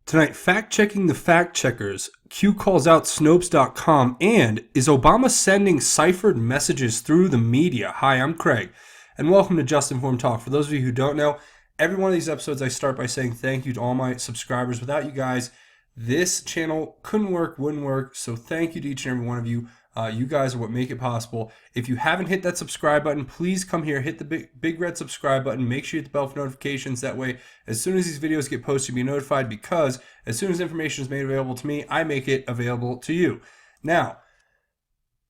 Tonight, fact-checking the fact-checkers. Q calls out Snopes.com, and is Obama sending ciphered messages through the media? Hi, I'm Craig, and welcome to Just Informed Talk. For those of you who don't know, every one of these episodes I start by saying thank you to all my subscribers. Without you guys, this channel couldn't work, wouldn't work, so thank you to each and every one of you. You guys are what make it possible. If you haven't hit that subscribe button, please come here, hit the big red subscribe button. Make sure you hit the bell for notifications. That way, as soon as these videos get posted, you'll be notified, because as soon as information is made available to me, I make it available to you. Now,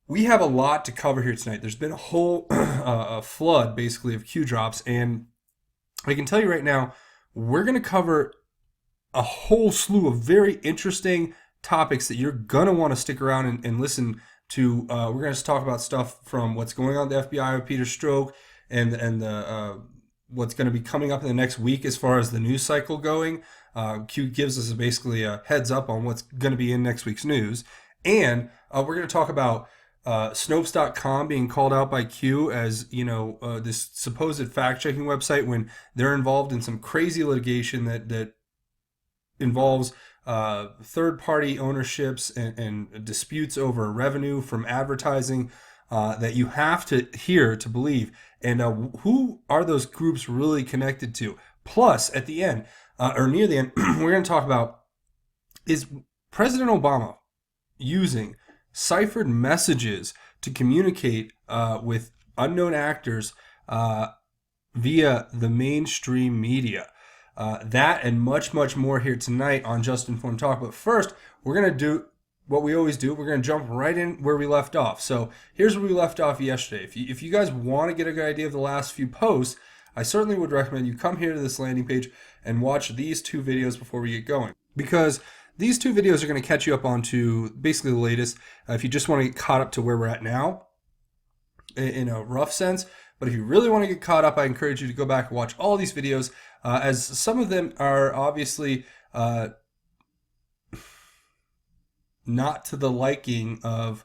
we have a lot to cover here tonight. There's been a whole a flood, basically, of Q drops, and I can tell you right now, we're going to cover a whole slew of very interesting topics that you're going to want to stick around and listen to. We're going to talk about stuff from what's going on at the FBI with Peter Strzok and what's going to be coming up in the next week as far as the news cycle going. Q gives us basically a heads up on what's going to be in next week's news. And we're going to talk about Snopes.com being called out by Q as, this supposed fact-checking website when they're involved in some crazy litigation that involves third-party ownerships and disputes over revenue from advertising that you have to hear to believe. And who are those groups really connected to? Plus, at the end, or near the end, we're going to talk about, is President Obama using ciphered messages to communicate with unknown actors via the mainstream media? That and much, much more here tonight on Just Informed Talk. But first, we're going to do what we always do. We're going to jump right in where we left off. So here's where we left off yesterday. If you guys want to get a good idea of the last few posts, I certainly would recommend you come here to this landing page and watch these two videos before we get going, because these two videos are going to catch you up onto basically the latest. If you just want to get caught up to where we're at now, in a rough sense. But if you really want to get caught up, I encourage you to go back and watch all these videos, as some of them are obviously not to the liking of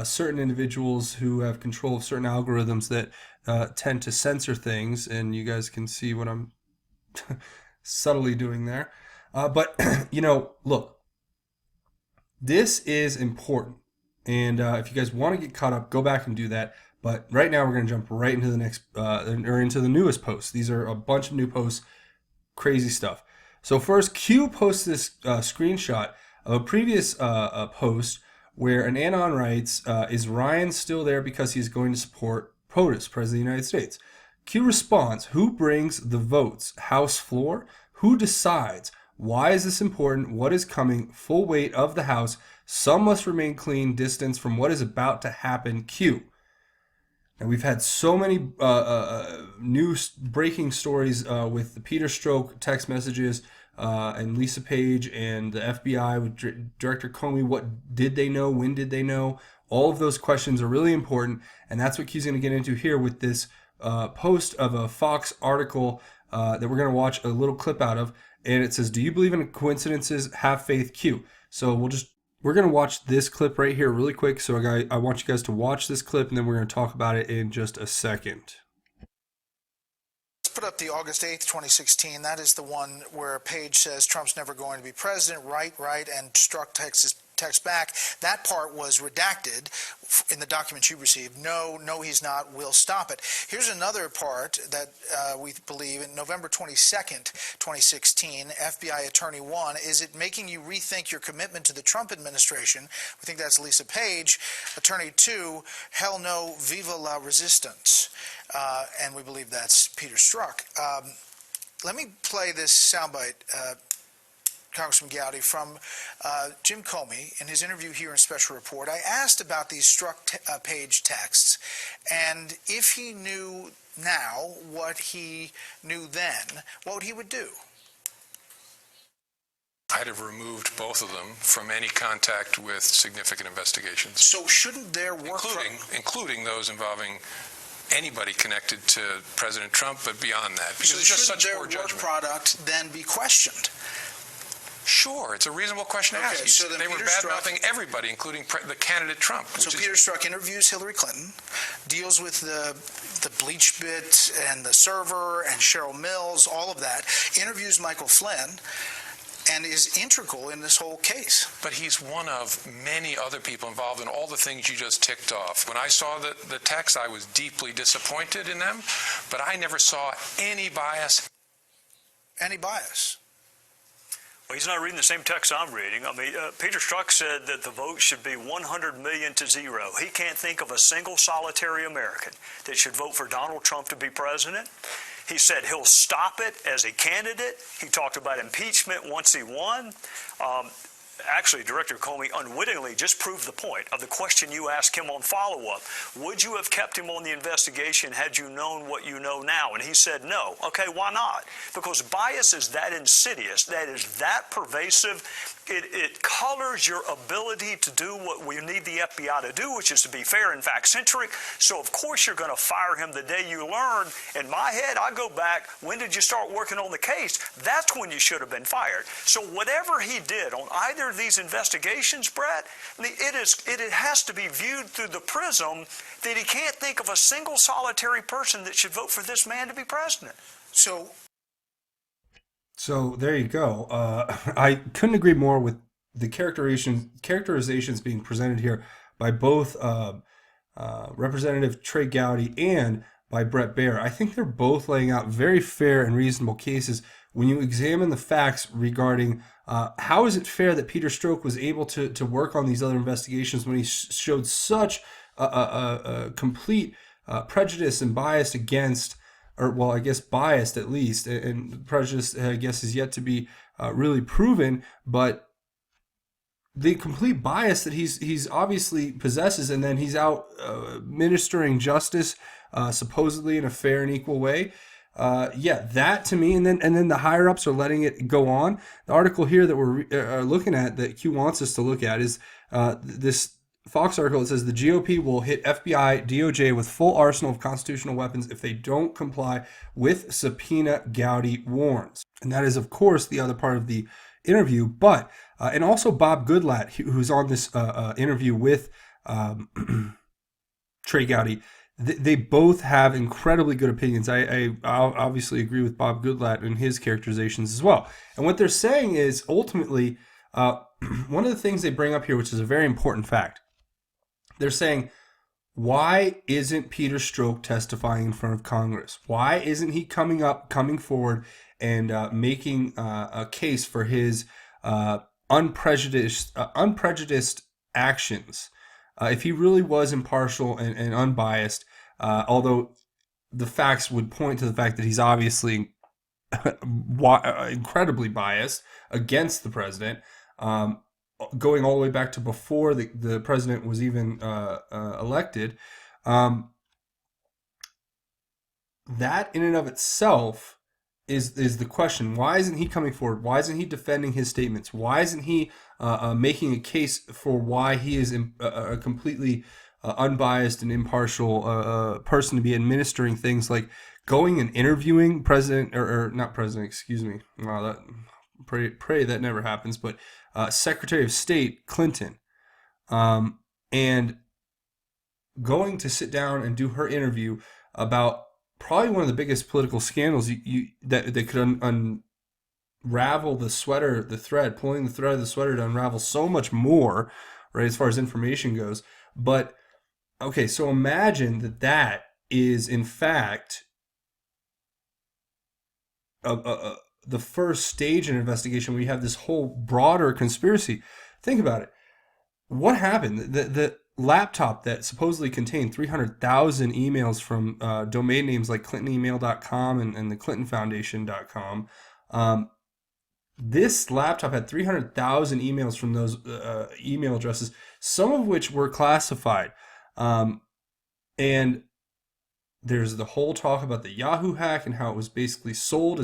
certain individuals who have control of certain algorithms that tend to censor things. And you guys can see what I'm subtly doing there. But, look, this is important. And if you guys want to get caught up, go back and do that. But right now we're going to jump right into the next, or into the newest posts. These are a bunch of new posts, crazy stuff. So first, Q posts this screenshot of a previous post where an ANON writes, is Ryan still there because he's going to support POTUS, President of the United States? Q responds, who brings the votes? House floor? Who decides? Why is this important? What is coming? Full weight of the House. Some must remain clean distance from what is about to happen. Q. And we've had so many new breaking stories with the Peter Strzok text messages and Lisa Page and the FBI with Director Comey. What did they know? When did they know? All of those questions are really important, and that's what Q's going to get into here with this post of a Fox article that we're going to watch a little clip out of. And it says, do you believe in coincidences? Have faith, Q. So we're going to watch this clip right here really quick. So I want you guys to watch this clip, and then we're going to talk about it in just a second. Let's put up the August 8th, 2016. That is the one where Page says Trump's never going to be president. Right, and Strzok text back. That part was redacted in the documents you received. No, he's not. We'll stop it. Here's another part that we believe in November 22nd, 2016, FBI Attorney 1, is it making you rethink your commitment to the Trump administration? We think that's Lisa Page. Attorney 2, hell no, viva la resistance. And we believe that's Peter Strzok. Let me play this soundbite, Congressman Gowdy, from Jim Comey in his interview here in Special Report. I asked about these Strzok Page texts, and if he knew now what he knew then, what he would do. I'd have removed both of them from any contact with significant investigations. So shouldn't their work... Including those involving anybody connected to President Trump, but beyond that. Because so it's just such their poor judgment. Work product then be questioned? Sure, it's a reasonable question to ask. So they were bad-mouthing everybody, including the candidate Trump. So Peter Strzok interviews Hillary Clinton, deals with the bleach bit and the server and Cheryl Mills, all of that, interviews Michael Flynn, and is integral in this whole case. But he's one of many other people involved in all the things you just ticked off. When I saw the text, I was deeply disappointed in them, but I never saw any bias. Any bias? Well, he's not reading the same text I'm reading. I mean, Peter Strzok said that the vote should be 100 million to 0. He can't think of a single solitary American that should vote for Donald Trump to be president. He said he'll stop it as a candidate. He talked about impeachment once he won. Actually, Director Comey unwittingly just proved the point of the question you asked him on follow-up. Would you have kept him on the investigation had you known what you know now? And he said no. Okay, why not? Because bias is that insidious, that is that pervasive. It colors your ability to do what we need the FBI to do, which is to be fair and fact-centric. So, of course, you're going to fire him the day you learn. In my head, I go back, when did you start working on the case? That's when you should have been fired. So whatever he did on either of these investigations, Brett, it has to be viewed through the prism that he can't think of a single solitary person that should vote for this man to be president. So there you go. I couldn't agree more with the characterizations being presented here by both Representative Trey Gowdy and by Brett Baer. I think they're both laying out very fair and reasonable cases when you examine the facts regarding how is it fair that Peter Strzok was able to work on these other investigations when he showed such a complete prejudice and bias against, or well, I guess biased at least, and prejudice, I guess, is yet to be really proven, but the complete bias that he's obviously possesses, and then he's out ministering justice supposedly in a fair and equal way. That to me, and then the higher ups are letting it go on. The article here that we're looking at, that Q wants us to look at, is this Fox article. It says the GOP will hit FBI, DOJ with full arsenal of constitutional weapons if they don't comply with subpoena, Gowdy warns. And that is, of course, the other part of the interview. But and also Bob Goodlatte, who's on this interview with Trey Gowdy. They both have incredibly good opinions. I obviously agree with Bob Goodlatte and his characterizations as well. And what they're saying is ultimately one of the things they bring up here, which is a very important fact. They're saying, why isn't Peter Strzok testifying in front of Congress? Why isn't he coming forward and making a case for his unprejudiced actions? If he really was impartial and unbiased, although the facts would point to the fact that he's obviously incredibly biased against the president, going all the way back to before the president was even elected, that in and of itself is the question. Why isn't he coming forward? Why isn't he defending his statements? Why isn't he making a case for why he is a completely unbiased and impartial person to be administering things like going and interviewing pray that never happens, but Secretary of State Clinton, and going to sit down and do her interview about probably one of the biggest political scandals that could unravel the thread, pulling the thread of the sweater to unravel so much more, right, as far as information goes. But, okay, so imagine that is, in fact, the first stage in an investigation where you have this whole broader conspiracy. Think about it. What happened? The laptop that supposedly contained 300,000 emails from domain names like clintonemail.com and the clintonfoundation.com. This laptop had 300,000 emails from those email addresses, some of which were classified. And there's the whole talk about the Yahoo hack and how it was basically sold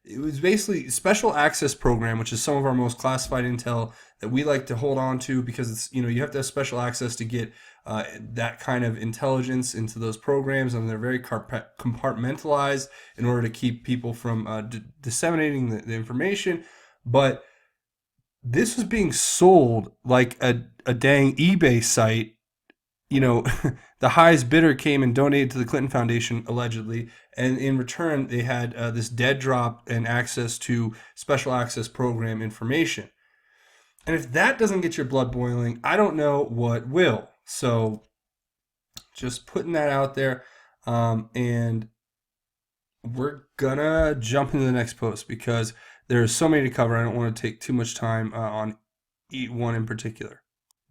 it was basically a special access program, which is some of our most classified intel that we like to hold on to because it's, you have to have special access to get that kind of intelligence into those programs, and they're very compartmentalized in order to keep people from disseminating the information. But this was being sold like a dang eBay site the highest bidder came and donated to the Clinton Foundation, allegedly, and in return, they had this dead drop and access to special access program information. And if that doesn't get your blood boiling, I don't know what will. So just putting that out there. And we're gonna jump into the next post because there's so many to cover. I don't want to take too much time on one in particular.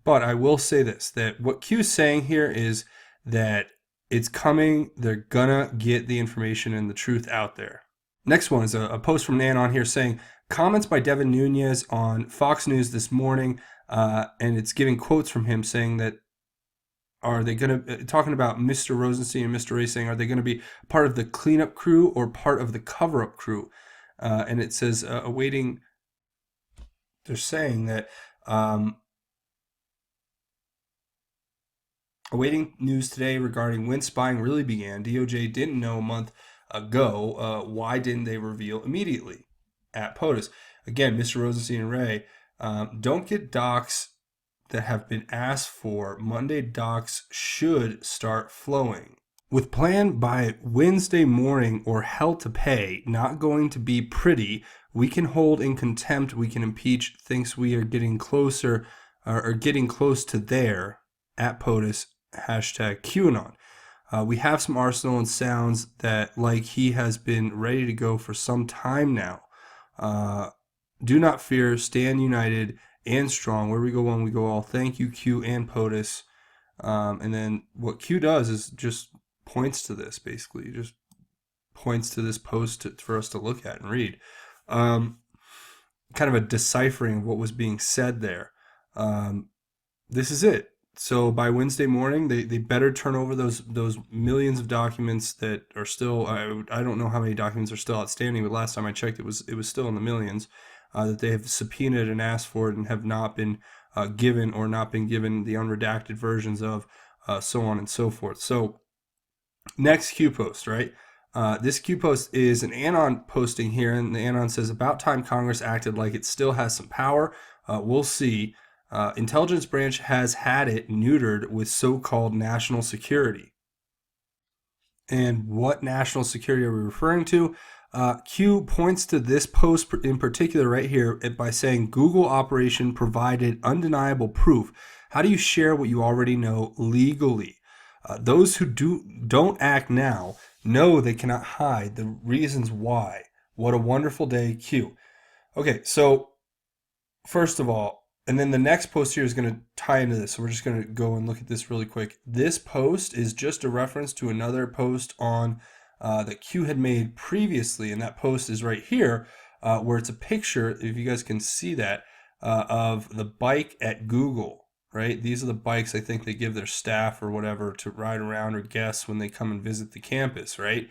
But I will say this, that what Q's saying here is that it's coming. They're gonna get the information and the truth out there. Next one is a post from ANON here saying, comments by Devin Nunes on Fox News this morning, and it's giving quotes from him saying that, are they going to, talking about Mr. Rosenstein and Mr. Ray, saying, are they going to be part of the cleanup crew or part of the cover-up crew? And it says, awaiting, they're saying that, awaiting news today regarding when spying really began. DOJ didn't know a month ago. Why didn't they reveal immediately? At POTUS. Again, Mr. Rosenstein and Ray, don't get docs that have been asked for. Monday docs should start flowing. With plan by Wednesday morning or hell to pay not going to be pretty, we can hold in contempt, we can impeach, thinks we are getting closer or getting close to there at POTUS, hashtag QAnon. We have some arsenal and sounds that like he has been ready to go for some time now. Do not fear, stand united and strong. Where we go one, we go all. Thank you, Q and POTUS. And then what Q does is just points to this, basically. Just points to this post for us to look at and read. Kind of a deciphering of what was being said there. This is it. So by Wednesday morning, they better turn over those millions of documents that are still, I don't know how many documents are still outstanding, but last time I checked, it was still in the millions, that they have subpoenaed and asked for it and have not been given or not been given the unredacted versions of, so on and so forth. So next Q post, right? This Q post is an ANON posting here, and the ANON says, about time Congress acted like it still has some power. We'll see. Intelligence branch has had it neutered with so-called national security. And what national security are we referring to? Q points to this post in particular right here by saying Google operation provided undeniable proof. How do you share what you already know legally? Those who don't act now know they cannot hide the reasons why. What a wonderful day, Q. Okay, so first of all, and then the next post here is going to tie into this. So we're just going to go and look at this really quick. This post is just a reference to another post on that Q had made previously. And that post is right here, where it's a picture, if you guys can see that, of the bike at Google, right? These are the bikes I think they give their staff or whatever to ride around or guests when they come and visit the campus, right?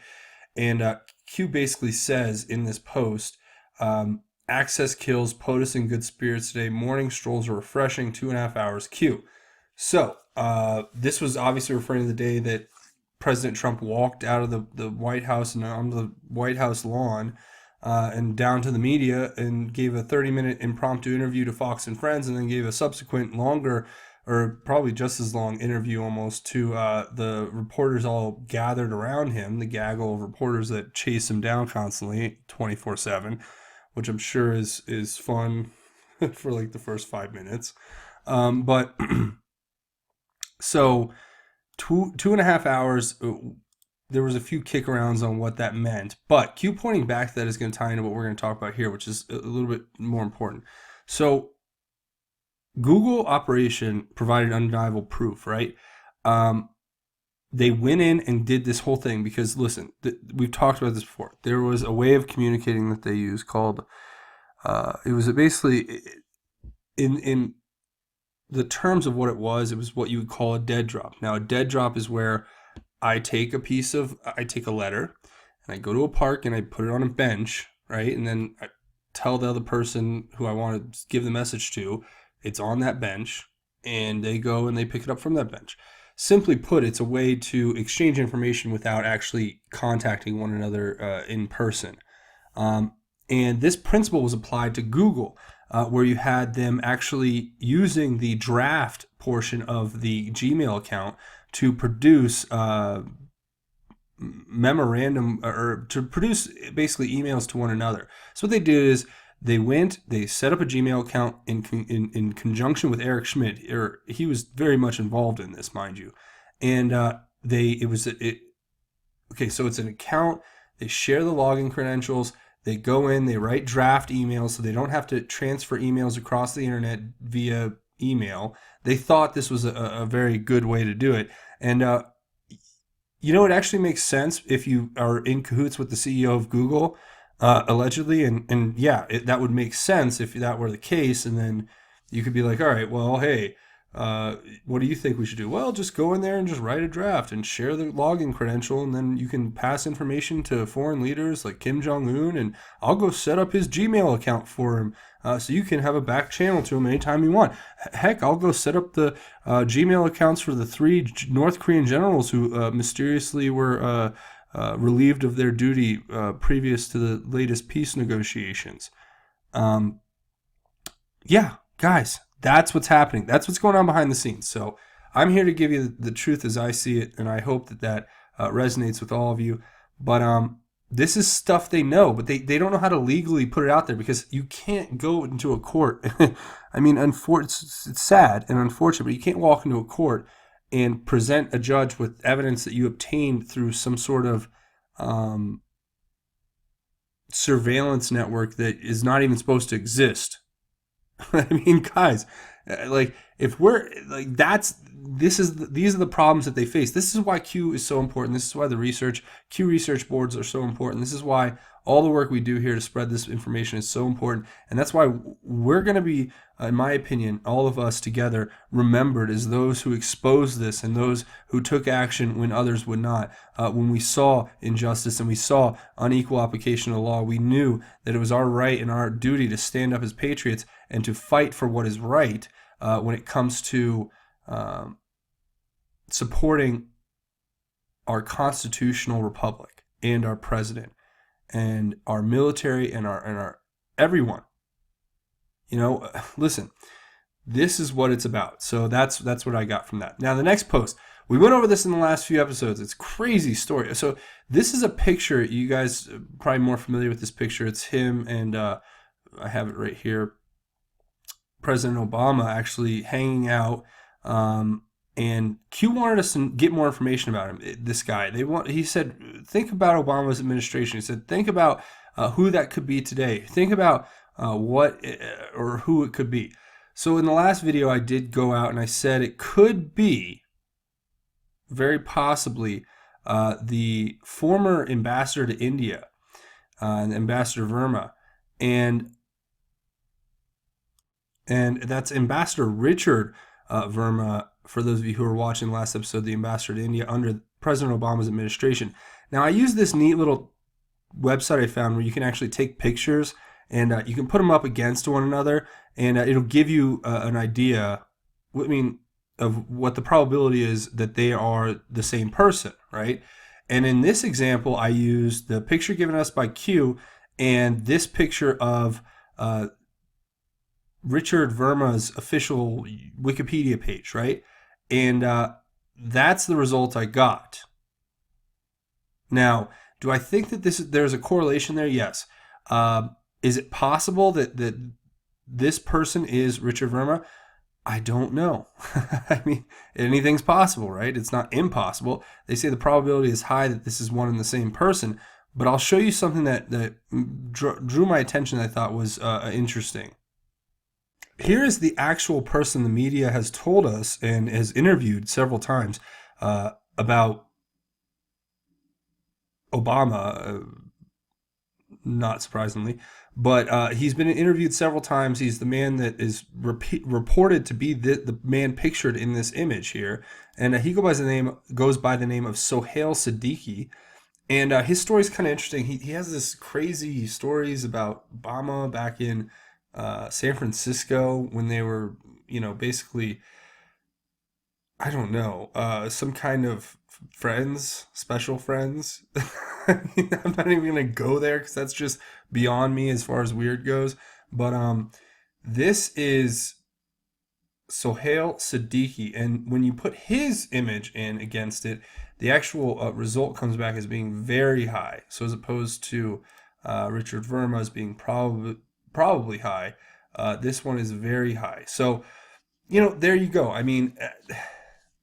And Q basically says in this post, access kills, POTUS in good spirits today. Morning strolls are refreshing, 2.5 hours. Q. So this was obviously referring to the day that President Trump walked out of the White House and onto the White House lawn and down to the media and gave a 30-minute impromptu interview to Fox and Friends, and then gave a subsequent longer, or probably just as long interview almost, to the reporters all gathered around him, the gaggle of reporters that chase him down constantly 24/7. Which I'm sure is fun for like the first 5 minutes. But so 2.5 hours, there was a few kick arounds on what that meant. But Q pointing back to that is going to tie into what we're going to talk about here, which is a little bit more important. So Google operation provided undeniable proof, right? They went in and did this whole thing because, listen, we've talked about this before. There was a way of communicating that they used called, it was basically, in the terms of what it was what you would call a dead drop. Now, a dead drop is where I take a letter, and I go to a park, and I put it on a bench, right? And then I tell the other person who I want to give the message to, it's on that bench, and they go and they pick it up from that bench. Simply put, it's a way to exchange information without actually contacting one another in person. And this principle was applied to Google. where you had them actually using the draft portion of the Gmail account to produce memorandum, or to produce basically emails to one another. So what they did is they set up a Gmail account in conjunction with Eric Schmidt. He was very much involved in this, mind you. And okay, so it's an account. They share the login credentials. They go in, they write draft emails so they don't have to transfer emails across the internet via email. They thought this was a very good way to do it. And it actually makes sense if you are in cahoots with the CEO of Google, allegedly. And yeah, that would make sense if that were the case. And then you could be like, all right, well, hey, what do you think we should do? Well, just go in there and just write a draft and share the login credential, and then you can pass information to foreign leaders like Kim Jong-un, and I'll go set up his Gmail account for him, so you can have a back channel to him anytime you want. Heck, I'll go set up the Gmail accounts for the 3 North Korean generals who mysteriously were relieved of their duty previous to the latest peace negotiations. Yeah, guys. That's what's happening. That's what's going on behind the scenes. So I'm here to give you the truth as I see it, and I hope that resonates with all of you. But this is stuff they know, but they don't know how to legally put it out there, because you can't go into a court. I mean, it's sad and unfortunate, but you can't walk into a court and present a judge with evidence that you obtained through some sort of surveillance network that is not even supposed to exist. I mean, guys, like, if we're like, these are the problems that they face. This is why Q is so important. This is why the Q research boards are so important. This is why all the work we do here to spread this information is so important. And that's why we're going to be, in my opinion, all of us together, remembered as those who exposed this and those who took action when others would not. When we saw injustice and we saw unequal application of the law, we knew that it was our right and our duty to stand up as patriots and to fight for what is right when it comes to supporting our constitutional republic and our president and our military and our everyone. Listen, this is what it's about. So that's what I got from that. Now, the next post, we went over this in the last few episodes. It's a crazy story. So this is a picture. You guys are probably more familiar with this picture. It's him, and I have it right here. President Obama actually hanging out, and Q wanted us to get more information about him. This guy, he said, think about Obama's administration. He said, think about who that could be today. Think about what or who it could be. So in the last video, I did go out and I said it could be, very possibly, the former ambassador to India, Ambassador Verma, and that's Ambassador Richard Verma, for those of you who are watching the last episode, the ambassador to India under President Obama's administration. Now, I use this neat little website I found where you can actually take pictures and you can put them up against one another, and it'll give you an idea, of what the probability is that they are the same person, right? And in this example, I used the picture given us by Q and this picture of Richard Verma's official Wikipedia page, right? And that's the result I got. Now, do I think that there's a correlation there? Yes. Is it possible that this person is Richard Verma? I don't know. I mean, anything's possible, right? It's not impossible. They say the probability is high that this is one and the same person, but I'll show you something that drew my attention that I thought was interesting. Here is the actual person the media has told us and has interviewed several times about Obama, not surprisingly. But he's been interviewed several times. He's the man that is reported to be the man pictured in this image here. And he goes by the name of Sohail Siddiqui. And his story is kind of interesting. He has this crazy stories about Obama back in San Francisco when they were, basically, I don't know, some kind of friends, special friends. I'm not even going to go there because that's just beyond me as far as weird goes. But This is Sohail Siddiqui, and when you put his image in against it, the actual result comes back as being very high. So as opposed to Richard Verma as being probably high, this one is very high. So, there you go. I mean,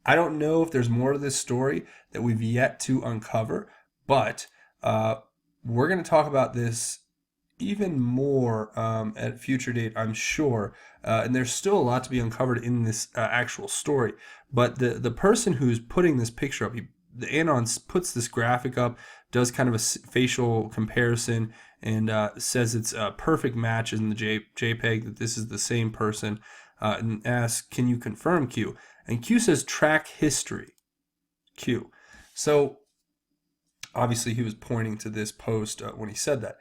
I don't know if there's more to this story that we've yet to uncover, but we're going to talk about this even more at a future date, I'm sure. And there's still a lot to be uncovered in this actual story. But the person who's putting this picture up, the ANON puts this graphic up, does kind of a facial comparison, and says it's a perfect match in the JPEG, that this is the same person, and asks, can you confirm, Q? And Q says track history, Q. So obviously he was pointing to this post when he said that.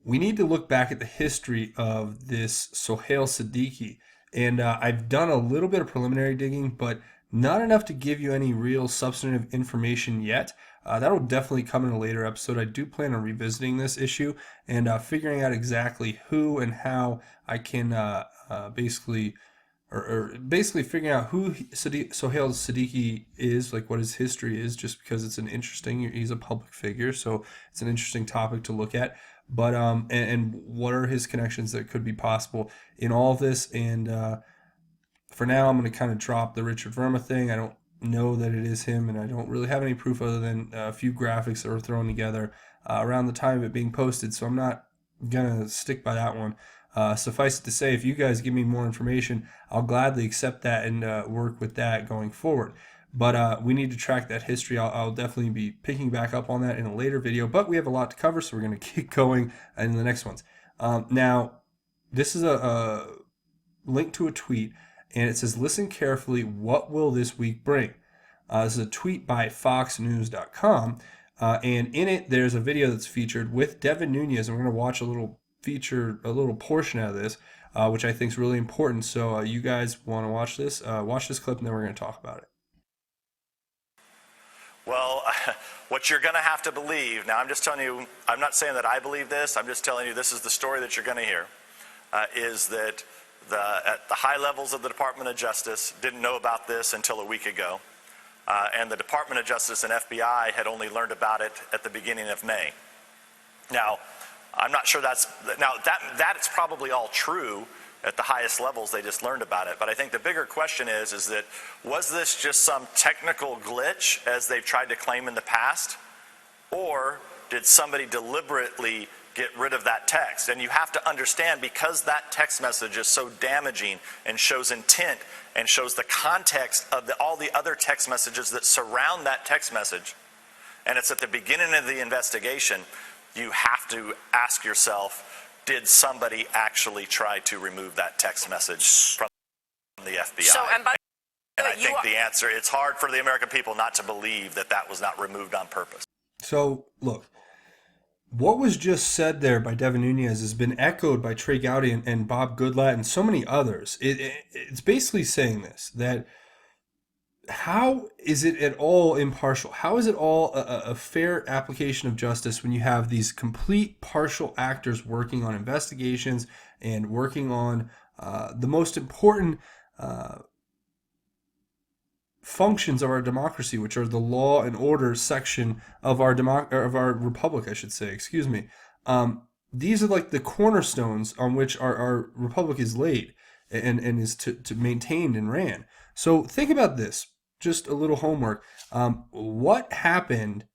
We need to look back at the history of this Sohail Siddiqui. And I've done a little bit of preliminary digging, but not enough to give you any real substantive information yet. That will definitely come in a later episode. I do plan on revisiting this issue and figuring out exactly who and how I can basically figuring out who Sohail Siddiqui is, like what his history is, just because it's he's a public figure, so it's an interesting topic to look at. But and what are his connections that could be possible in all of this? And for now, I'm going to kind of drop the Richard Verma thing. I don't know that it is him, and I don't really have any proof other than a few graphics that were thrown together around the time of it being posted. So I'm not going to stick by that one. Suffice it to say, if you guys give me more information, I'll gladly accept that and work with that going forward. But we need to track that history. I'll definitely be picking back up on that in a later video. But we have a lot to cover, so we're going to keep going in the next ones. Now, this is a link to a tweet, and it says, listen carefully, what will this week bring? This is a tweet by foxnews.com, and in it, there's a video that's featured with Devin Nunes, and we're going to watch a little portion out of this, which I think is really important. So you guys want to watch this clip, and then we're going to talk about it. Well, what you're going to have to believe, now I'm just telling you, I'm not saying that I believe this, I'm just telling you this is the story that you're going to hear, is that at the high levels of the Department of Justice didn't know about this until a week ago, and the Department of Justice and FBI had only learned about it at the beginning of May. Now, I'm not sure that's probably all true. At the highest levels, they just learned about it. But I think the bigger question is that was this just some technical glitch, as they've tried to claim in the past? Or did somebody deliberately get rid of that text? And you have to understand, because that text message is so damaging and shows intent and shows the context of all the other text messages that surround that text message, and it's at the beginning of the investigation, you have to ask yourself, did somebody actually try to remove that text message from the FBI? So, and I think the answer, it's hard for the American people not to believe that that was not removed on purpose. So, look, what was just said there by Devin Nunes has been echoed by Trey Gowdy and Bob Goodlatte and so many others. It's basically saying this, that how is it at all impartial? How is it all a fair application of justice when you have these complete partial actors working on investigations and working on the most important functions of our democracy, which are the law and order section of our republic, I should say. Excuse me. These are like the cornerstones on which our republic is laid and is to maintained and ran. So think about this. Just a little homework. What happened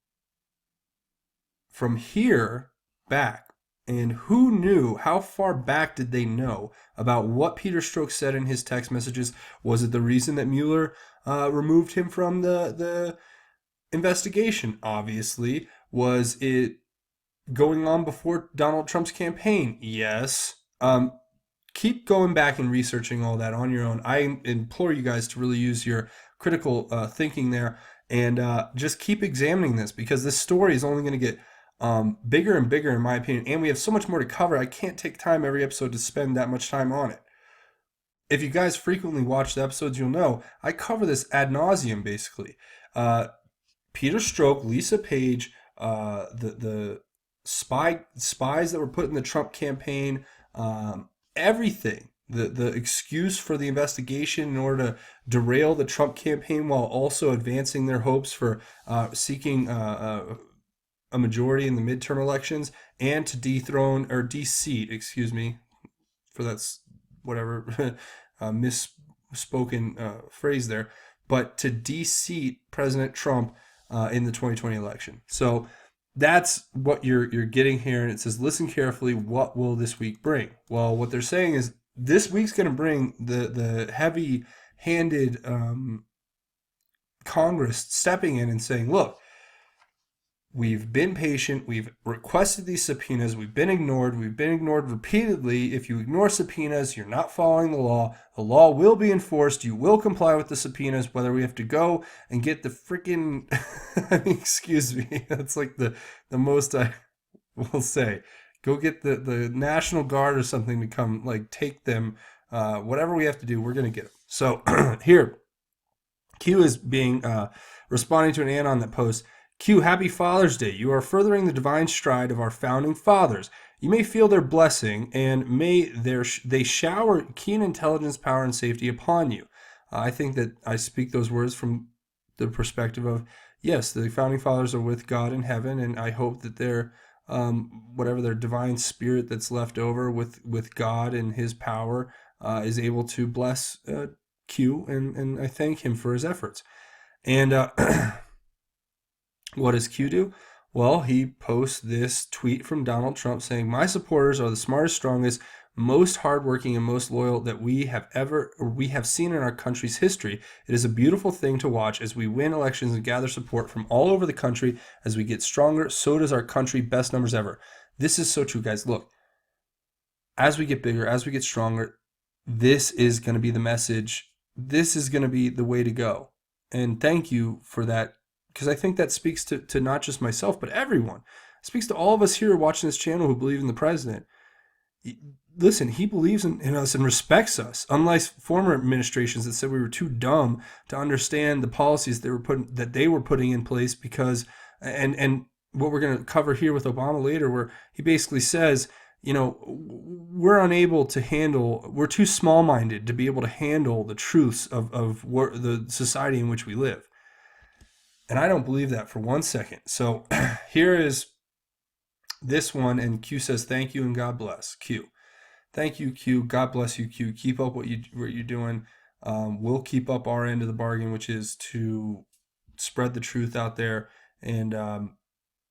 from here back, and who knew? How far back did they know about what Peter Strzok said in his text messages? Was it the reason that Mueller removed him from the investigation? Obviously. Was it going on before Donald Trump's campaign? Yes. Keep going back and researching all that on your own. I implore you guys to really use your critical thinking there, and just keep examining this, because this story is only going to get bigger and bigger, in my opinion, and we have so much more to cover. I can't take time every episode to spend that much time on it. If you guys frequently watch the episodes, you'll know I cover this ad nauseum, basically. Peter Strzok, Lisa Page, the spies that were put in the Trump campaign, everything the excuse for the investigation in order to derail the Trump campaign while also advancing their hopes for seeking a majority in the midterm elections and to dethrone or de-seat, excuse me, for that's whatever misspoken phrase there, but to de-seat President Trump in the 2020 election. So that's what you're getting here, and it says, listen carefully, what will this week bring? Well, what they're saying is this week's going to bring the heavy-handed Congress stepping in and saying, look, we've been patient. We've requested these subpoenas. We've been ignored. We've been ignored repeatedly. If you ignore subpoenas, you're not following the law. The law will be enforced. You will comply with the subpoenas, whether we have to go and get the freaking, I mean, excuse me, that's like the most I will say. Go get the National Guard or something to come, like, take them. Whatever we have to do, we're going to get them. So here, Q is being responding to an ANON that posts, Q, happy Father's Day. You are furthering the divine stride of our founding fathers. You may feel their blessing, and may they shower keen intelligence, power, and safety upon you. I think that I speak those words from the perspective of, yes, the founding fathers are with God in heaven, and I hope that their whatever their divine spirit that's left over with God and His power is able to bless Q, and I thank him for his efforts. And what does Q do? Well, he posts this tweet from Donald Trump saying, my supporters are the smartest, strongest, most hardworking, and most loyal that we have seen in our country's history. It is a beautiful thing to watch as we win elections and gather support from all over the country. As we get stronger, so does our country. Best numbers ever. This is so true, guys. Look, as we get bigger, as we get stronger, this is going to be the message. This is going to be the way to go. And thank you for that, because I think that speaks to not just myself, but everyone. It speaks to all of us here watching this channel who believe in the president. Listen, he believes in us and respects us, unlike former administrations that said we were too dumb to understand the policies that they were putting in place, because and what we're going to cover here with Obama later, where he basically says, you know, we're too small-minded to be able to handle the truths of the society in which we live. And I don't believe that for 1 second. So here is this one, and Q says, thank you and God bless. Q. Thank you, Q. God bless you, Q. Keep up what you're doing. We'll keep up our end of the bargain, which is to spread the truth out there. And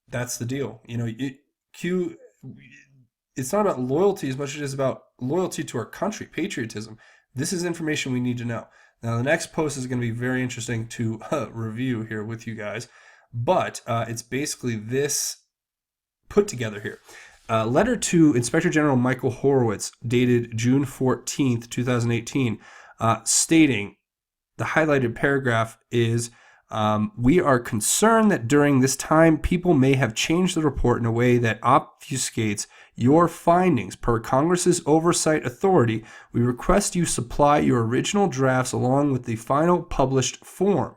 that's the deal. You know, Q, it's not about loyalty as much as it is about loyalty to our country, patriotism. This is information we need to know. Now, the next post is going to be very interesting to review here with you guys, but it's basically this put together here. Letter to Inspector General Michael Horowitz, dated June 14th, 2018, stating, the highlighted paragraph is, we are concerned that during this time, people may have changed the report in a way that obfuscates your findings. Per Congress's oversight authority, we request you supply your original drafts along with the final published form.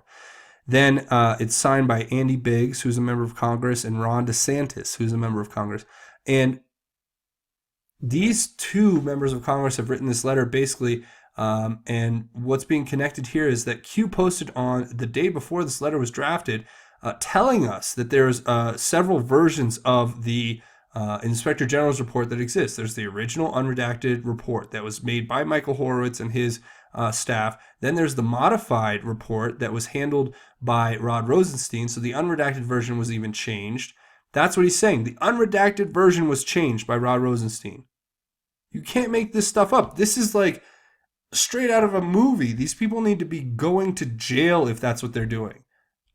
Then it's signed by Andy Biggs, who's a member of Congress, and Ron DeSantis, who's a member of Congress. And these two members of Congress have written this letter basically, and what's being connected here is that Q posted on the day before this letter was drafted, telling us that there's several versions of the Inspector General's report that exists. There's the original unredacted report that was made by Michael Horowitz and his staff. Then there's the modified report that was handled by Rod Rosenstein. So the unredacted version was even changed. That's what he's saying. The unredacted version was changed by Rod Rosenstein. You can't make this stuff up. This is like straight out of a movie. These people need to be going to jail if that's what they're doing.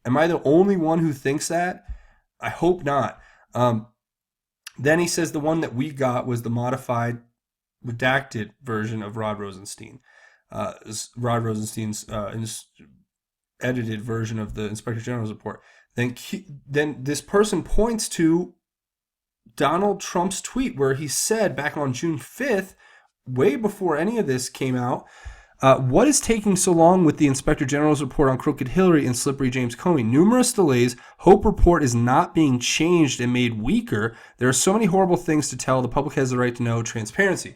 Am I the only one who thinks that? I hope not. Then he says the one that we got was the modified, redacted version of Rod Rosenstein. Rod Rosenstein's edited version of the Inspector General's report. Then this person points to Donald Trump's tweet where he said back on June 5th, way before any of this came out, what is taking so long with the Inspector General's report on Crooked Hillary and Slippery James Comey? Numerous delays. Hope report is not being changed and made weaker. There are so many horrible things to tell. The public has the right to know. Transparency.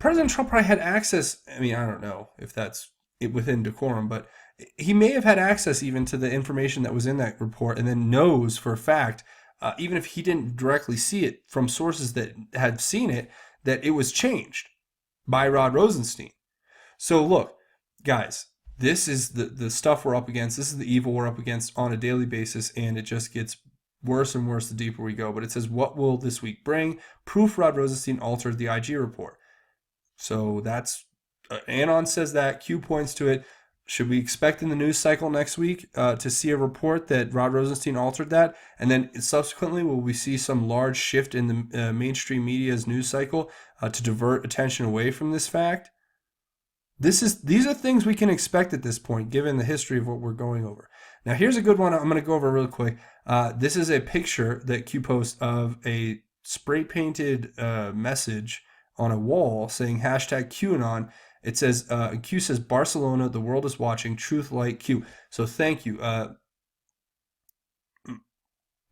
President Trump probably had access. I mean, I don't know if that's within decorum, but he may have had access even to the information that was in that report, and then knows for a fact, even if he didn't directly see it from sources that had seen it, that it was changed by Rod Rosenstein. So look, guys, this is the stuff we're up against. This is the evil we're up against on a daily basis, and it just gets worse and worse the deeper we go. But it says, what will this week bring? Proof Rod Rosenstein altered the IG report. So that's ANON says that. Q points to it. Should we expect in the news cycle next week to see a report that Rod Rosenstein altered that? And then subsequently, will we see some large shift in the mainstream media's news cycle to divert attention away from this fact? These are things we can expect at this point, given the history of what we're going over. Now, here's a good one I'm going to go over real quick. This is a picture that Q posts of a spray painted message on a wall saying hashtag QAnon. It says, Q says, Barcelona, the world is watching, truth light Q. So thank you.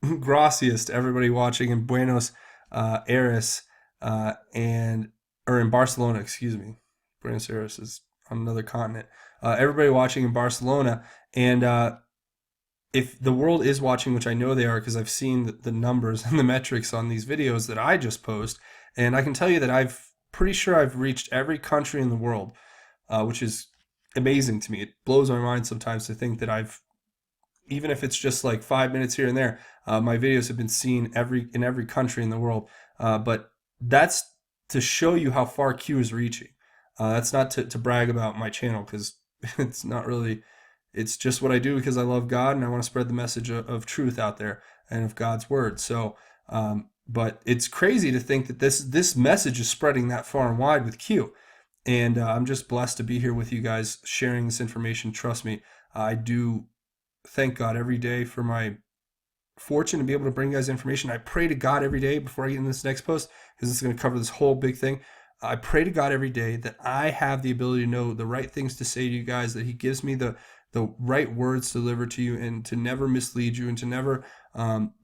Gracias to everybody watching in Buenos Aires or in Barcelona, excuse me. Buenos Aires is on another continent. Everybody watching in Barcelona. And if the world is watching, which I know they are because I've seen the numbers and the metrics on these videos that I just post, and I can tell you that pretty sure I've reached every country in the world, which is amazing to me. It blows my mind sometimes to think that even if it's just like 5 minutes here and there, my videos have been seen in every country in the world. But that's to show you how far Q is reaching. That's not to brag about my channel, because it's not really, it's just what I do because I love God and I want to spread the message of truth out there and of God's word. So, but it's crazy to think that this message is spreading that far and wide with Q. And I'm just blessed to be here with you guys sharing this information. Trust me, I do thank God every day for my fortune to be able to bring you guys information. I pray to God every day before I get in this next post, because it's going to cover this whole big thing. I pray to God every day that I have the ability to know the right things to say to you guys, that he gives me the right words to deliver to you, and to never mislead you, and to never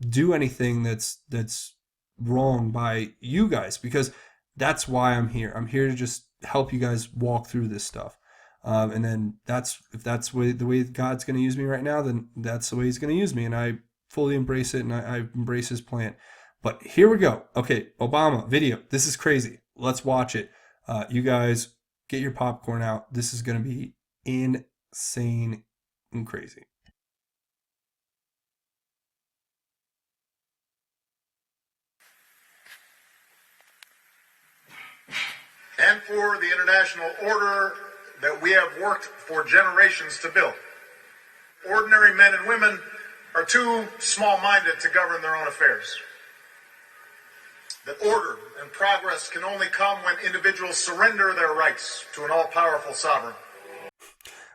do anything that's wrong by you guys, because that's why I'm here. I'm here to just help you guys walk through this stuff. And then if that's the way God's going to use me right now, then that's the way he's going to use me. And I fully embrace it, and I embrace his plan. But here we go. Okay, Obama video. This is crazy. Let's watch it. You guys get your popcorn out. This is going to be insane and crazy. And for the international order that we have worked for generations to build. Ordinary men and women are too small-minded to govern their own affairs. That order and progress can only come when individuals surrender their rights to an all-powerful sovereign.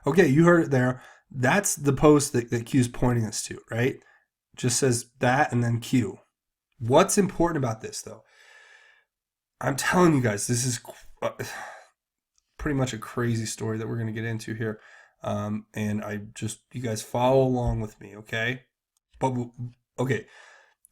Okay, you heard it there. That's the post that Q's pointing us to, right? Just says that and then Q. What's important about this, though? I'm telling you guys, this is pretty much a crazy story that we're going to get into here. And you guys follow along with me, okay? But, okay,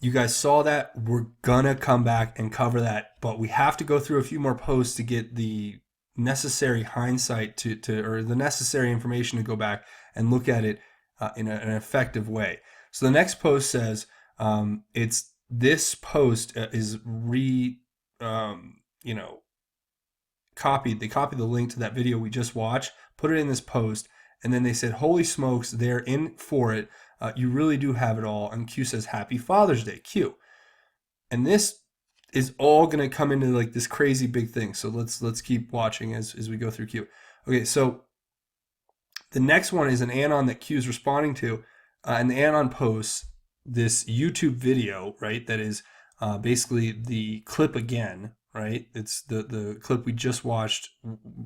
you guys saw that. We're going to come back and cover that. But we have to go through a few more posts to get the necessary hindsight or the necessary information to go back and look at it in an effective way. So the next post says, this post is copied. They copied the link to that video we just watched, put it in this post, and then they said, holy smokes, they're in for it. You really do have it all. And Q says, happy Father's Day, Q. And this is all going to come into like this crazy big thing. So let's keep watching as we go through Q. Okay, so the next one is an Anon that Q is responding to. And the Anon posts this YouTube video, right, that is basically the clip again, right? It's the clip we just watched,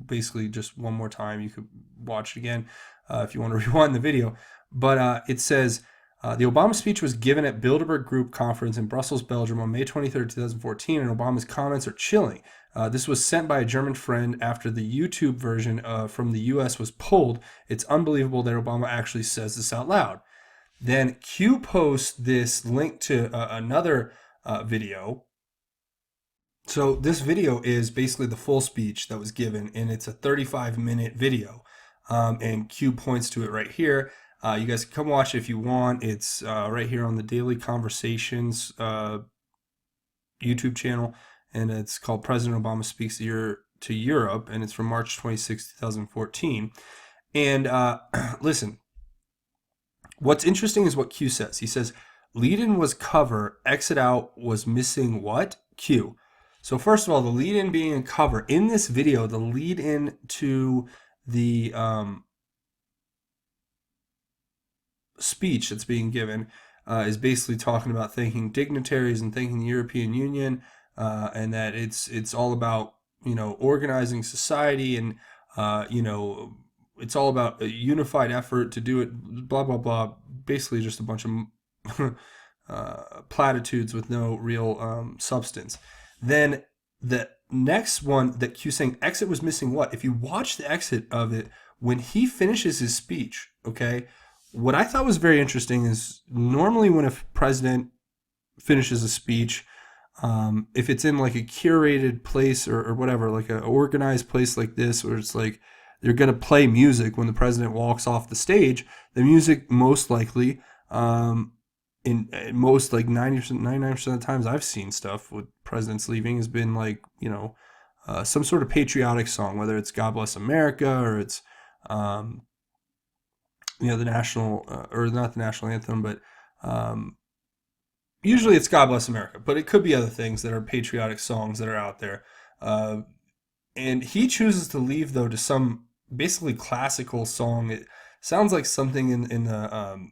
basically just one more time. You could watch it again if you want to rewind the video. But it says, the Obama speech was given at Bilderberg Group Conference in Brussels, Belgium on May 23, 2014, and Obama's comments are chilling. This was sent by a German friend after the YouTube version from the US was pulled. It's unbelievable that Obama actually says this out loud. Then Q posts this link to another video So this video is basically the full speech that was given, and it's a 35-minute video. And Q points to it right here. You guys can come watch it if you want. It's right here on the Daily Conversations YouTube channel, and it's called President Obama Speaks to Europe, and it's from March 26, 2014. And listen, what's interesting is what Q says. He says, lead-in was cover, exit out was missing what? Q. So first of all, the lead-in being a cover. In this video, the lead-in to the speech that's being given is basically talking about thanking dignitaries and thanking the European Union, and that it's all about, you know, organizing society, and you know, it's all about a unified effort to do it, blah blah blah. Basically, just a bunch of platitudes with no real substance. Then the next one that Q's saying, exit was missing what? If you watch the exit of it, when he finishes his speech, okay, what I thought was very interesting is normally when a president finishes a speech, if it's in like a curated place or whatever, like an organized place like this, where it's like they're going to play music when the president walks off the stage, the music most likely, in most like 90%, 99% of the times I've seen stuff with presidents leaving has been like, you know, some sort of patriotic song, whether it's God Bless America or it's, you know, the national, or not the national anthem, but usually it's God Bless America, but it could be other things that are patriotic songs that are out there. And he chooses to leave, though, to some basically classical song. It sounds like something in the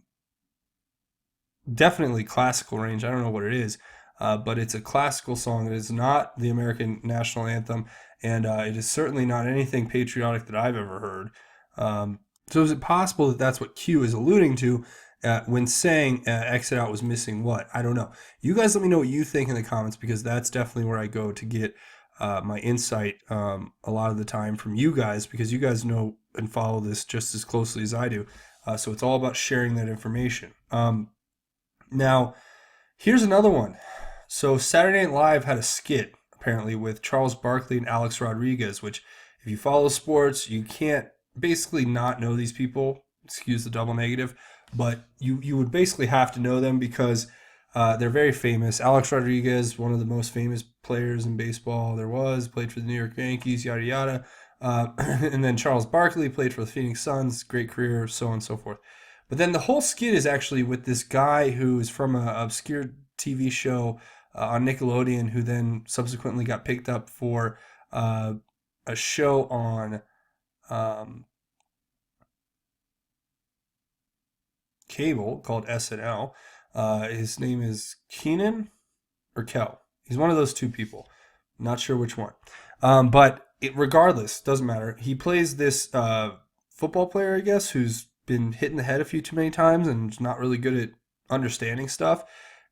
definitely classical range. I don't know what it is, but it's a classical song. It is not the American national anthem, and it is certainly not anything patriotic that I've ever heard. So is it possible that that's what Q is alluding to when saying exit out was missing what? I don't know. You guys let me know what you think in the comments, because that's definitely where I go to get my insight a lot of the time from you guys, because you guys know and follow this just as closely as I do. So it's all about sharing that information. Now, here's another one. So Saturday Night Live had a skit, apparently, with Charles Barkley and Alex Rodriguez, which if you follow sports, you can't basically not know these people. Excuse the double negative. But you would basically have to know them because they're very famous. Alex Rodriguez, one of the most famous players in baseball there was, played for the New York Yankees, yada yada. And then Charles Barkley played for the Phoenix Suns, great career, so on and so forth. But then the whole skit is actually with this guy who is from an obscure TV show on Nickelodeon, who then subsequently got picked up for a show on cable called SNL. His name is Keenan or Kel. He's one of those two people. Not sure which one. But regardless, doesn't matter. He plays this football player, I guess, who's been hit in the head a few too many times and is not really good at understanding stuff.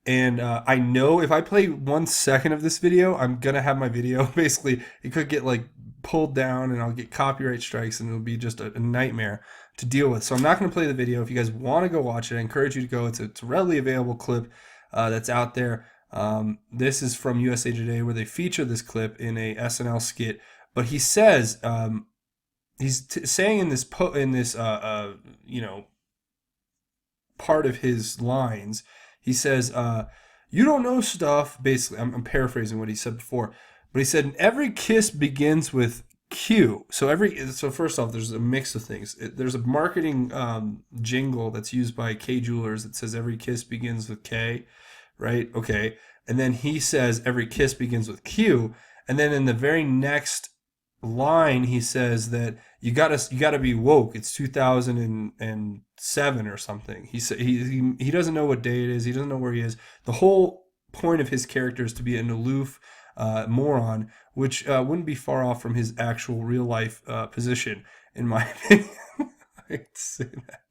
And I know if I play 1 second of this video, I'm going to have my video. Basically, it could get like pulled down and I'll get copyright strikes and it'll be just a nightmare to deal with. So I'm not going to play the video. If you guys want to go watch it, I encourage you to go. It's a readily available clip that's out there. This is from USA Today, where they feature this clip in a SNL skit. But he says, he's saying in this you know, part of his lines, he says, you don't know stuff. Basically, I'm paraphrasing what he said before, but he said, every kiss begins with Q. So first off, there's a mix of things. There's a marketing jingle that's used by K Jewelers that says every kiss begins with K, right? Okay. And then he says every kiss begins with Q. And then in the very next line, he says that you gotta be woke. It's 2007 or something. He said he doesn't know what day it is. He doesn't know where he is. The whole point of his character is to be an aloof moron, which wouldn't be far off from his actual real life position, in my opinion. I hate to say that,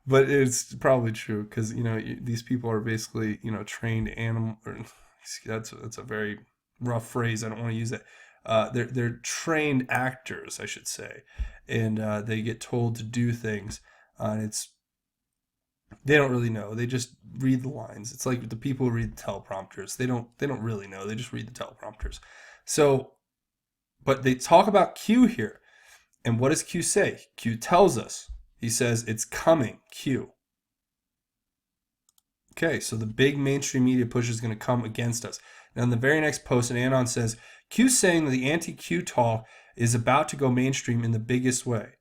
but it's probably true, because you know these people are basically, you know, trained animal. That's a very rough phrase. I don't want to use that. They're trained actors, I should say, and they get told to do things, and they don't really know. They just read the lines. It's like the people who read the teleprompters. They don't really know. They just read the teleprompters. So, but they talk about Q here. And what does Q say? Q tells us. He says, it's coming, Q. Okay, so the big mainstream media push is going to come against us. Now, in the very next post, an ANON says, Q's saying that the anti-Q talk is about to go mainstream in the biggest way.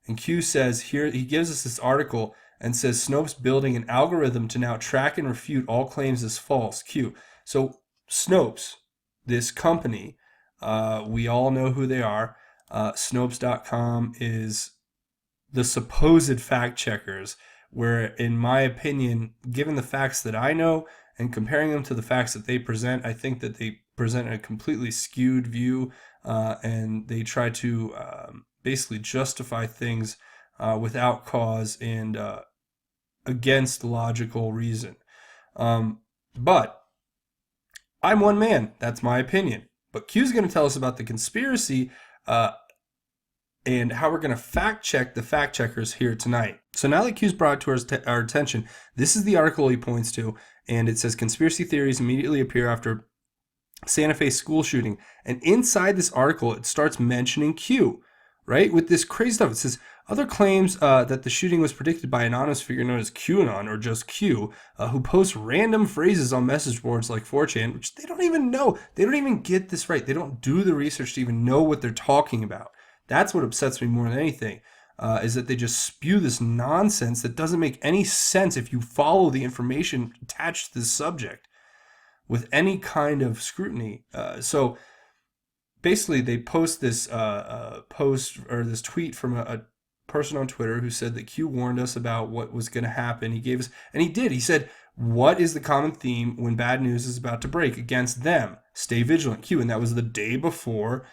And Q says, here, he gives us this article and says, Snopes building an algorithm to now track and refute all claims as false. Q. So, Snopes, this company, we all know who they are. Snopes.com is the supposed fact checkers, where, in my opinion, given the facts that I know and comparing them to the facts that they present, I think that they present a completely skewed view, and they try to basically justify things without cause and against logical reason. But I'm one man. That's my opinion. But Q's going to tell us about the conspiracy and how we're going to fact check the fact checkers here tonight. So now that Q's brought to our attention, this is the article he points to, and it says conspiracy theories immediately appear after Santa Fe school shooting. And inside this article, it starts mentioning Q, right? With this crazy stuff. It says other claims that the shooting was predicted by an anonymous figure known as QAnon, or just Q, who posts random phrases on message boards like 4chan, which they don't even know. They don't even get this right. They don't do the research to even know what they're talking about. That's what upsets me more than anything, is that they just spew this nonsense that doesn't make any sense if you follow the information attached to the subject with any kind of scrutiny. So basically, they post this post or this tweet from a person on Twitter who said that Q warned us about what was going to happen. He gave us, and he did. He said, "What is the common theme when bad news is about to break against them? Stay vigilant, Q." And that was the day before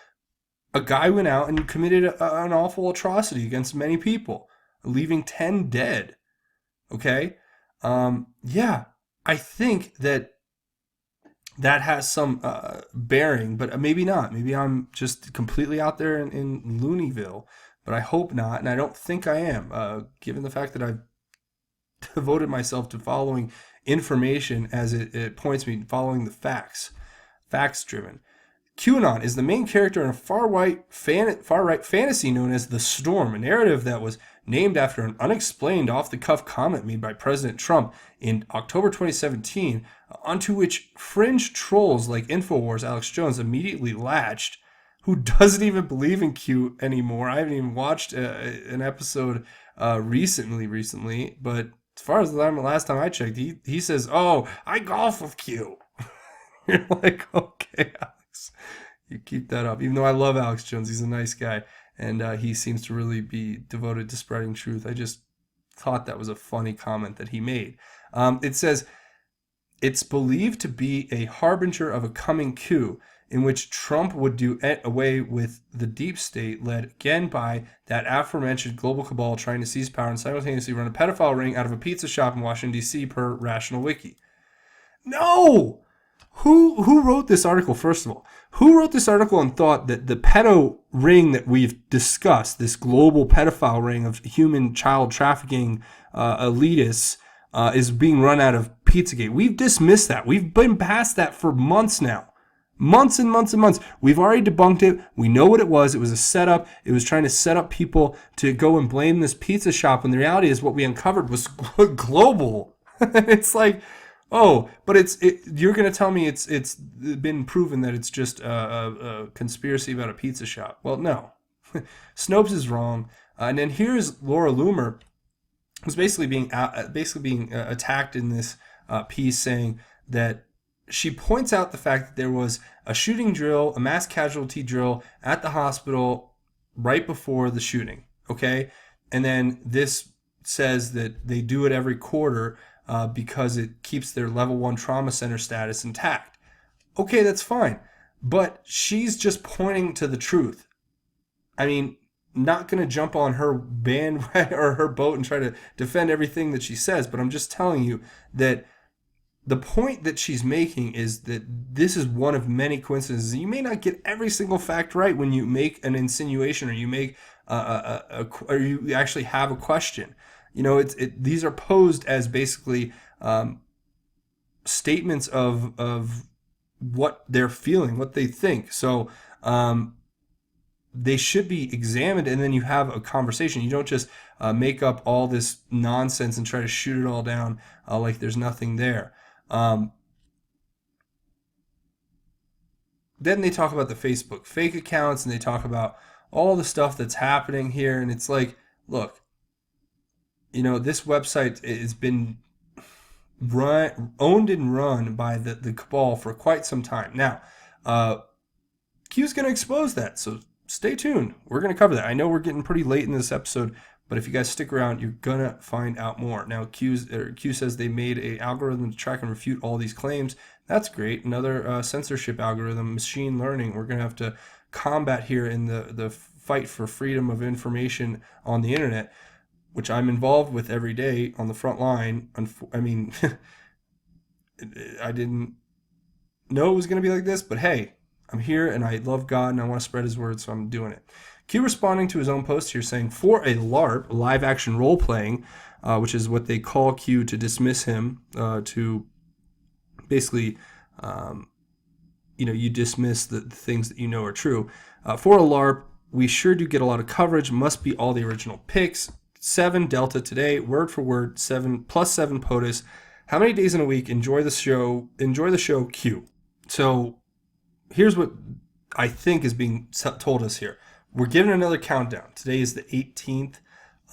a guy went out and committed an awful atrocity against many people, leaving 10 dead. Okay? Yeah, I think that has some bearing, but maybe not. Maybe I'm just completely out there in Looneyville, but I hope not, and I don't think I am, given the fact that I've devoted myself to following information as it points me, following the facts driven. QAnon is the main character in a far-right fantasy known as The Storm, a narrative that was named after an unexplained off-the-cuff comment made by President Trump in October 2017, onto which fringe trolls like InfoWars Alex Jones immediately latched, who doesn't even believe in Q anymore. I haven't even watched an episode recently, but as far as the last time I checked, he says, "Oh, I golf with Q." You're like, okay, Alex, you keep that up. Even though I love Alex Jones, he's a nice guy, and he seems to really be devoted to spreading truth. I just thought that was a funny comment that he made. It says, it's believed to be a harbinger of a coming coup in which Trump would do away with the deep state, led again by that aforementioned global cabal trying to seize power and simultaneously run a pedophile ring out of a pizza shop in Washington, D.C., per Rational Wiki. No! Who wrote this article, first of all? Who wrote this article and thought that the pedo ring that we've discussed, this global pedophile ring of human child trafficking elitists, is being run out of Pizzagate? We've dismissed that. We've been past that for months now. Months and months and months. We've already debunked it. We know what it was. It was a setup. It was trying to set up people to go and blame this pizza shop, when the reality is what we uncovered was global. It's like, oh, but you're going to tell me it's been proven that it's just a conspiracy about a pizza shop. Well, no. Snopes is wrong. And then here's Laura Loomer, who's basically being attacked in this piece, saying that she points out the fact that there was a shooting drill, a mass casualty drill at the hospital right before the shooting, okay? And then this says that they do it every quarter because it keeps their level 1 trauma center status intact. Okay, that's fine. But she's just pointing to the truth. I mean, not going to jump on her band or her boat and try to defend everything that she says, but I'm just telling you that the point that she's making is that this is one of many coincidences. You may not get every single fact right when you make an insinuation, or you make or you actually have a question. You know, these are posed as basically statements of what they're feeling, what they think. So they should be examined, and then you have a conversation. You don't just make up all this nonsense and try to shoot it all down like there's nothing there. Then they talk about the Facebook fake accounts, and they talk about all the stuff that's happening here. And it's like, look, this website has been owned and run by the cabal for quite some time. Now, Q's going to expose that, so stay tuned. We're going to cover that. I know we're getting pretty late in this episode, but if you guys stick around, you're going to find out more. Now, Q says they made an algorithm to track and refute all these claims. That's great. Another censorship algorithm, machine learning, we're going to have to combat here in the fight for freedom of information on the internet, which I'm involved with every day on the front line. I mean, I didn't know it was going to be like this, but hey, I'm here and I love God and I want to spread his word, so I'm doing it. Q responding to his own post here saying, for a LARP, live action role playing, which is what they call Q to dismiss him, to basically, you dismiss the things that you know are true. For a LARP, we sure do get a lot of coverage, must be all the original pics. 7 Delta today, word for word, 7 plus 7 POTUS. How many days in a week? Enjoy the show, Q. So here's what I think is being told us here. We're given another countdown. Today is the 18th,